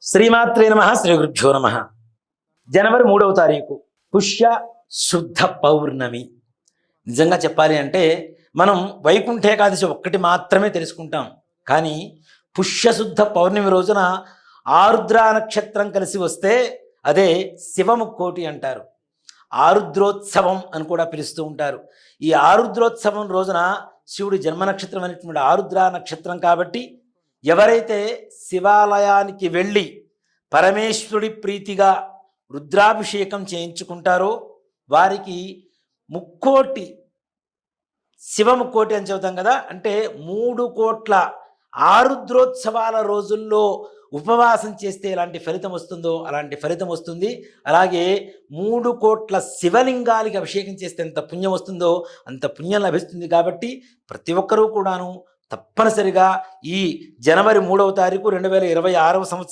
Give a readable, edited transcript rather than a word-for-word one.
శ్రీమాత్రే నమ. శ్రీ గురుభ్యో నమ. జనవరి 3వ తారీఖు పుష్య శుద్ధ పౌర్ణమి. నిజంగా చెప్పాలి అంటే మనం వైకుంఠ ఏకాదశి ఒక్కటి మాత్రమే తెలుసుకుంటాం, కానీ పుష్యశుద్ధ పౌర్ణమి రోజున ఆరుద్ర నక్షత్రం కలిసి వస్తే అదే శివముక్కోటి అంటారు. ఆరుద్రోత్సవం అని కూడా పిలుస్తూ ఉంటారు. ఈ ఆరుద్రోత్సవం రోజున శివుడి జన్మ నక్షత్రం అనేటువంటి ఆరుద్ర నక్షత్రం కాబట్టి ఎవరైతే శివాలయానికి వెళ్ళి పరమేశ్వరుడి ప్రీతిగా రుద్రాభిషేకం చేయించుకుంటారో వారికి ముక్కోటి, శివముక్కోటి అని చెబుతాం కదా, అంటే 3 కోట్ల ఆరుద్రోత్సవాల రోజుల్లో ఉపవాసం చేస్తే ఎలాంటి ఫలితం వస్తుందో అలాంటి ఫలితం వస్తుంది. అలాగే 3 కోట్ల శివలింగాలకి అభిషేకం చేస్తే ఎంత పుణ్యం వస్తుందో అంత పుణ్యం లభిస్తుంది. కాబట్టి ప్రతి ఒక్కరూ కూడాను తప్పనిసరిగా ఈ జనవరి 3వ తారీఖు 2026వ సంవత్సరం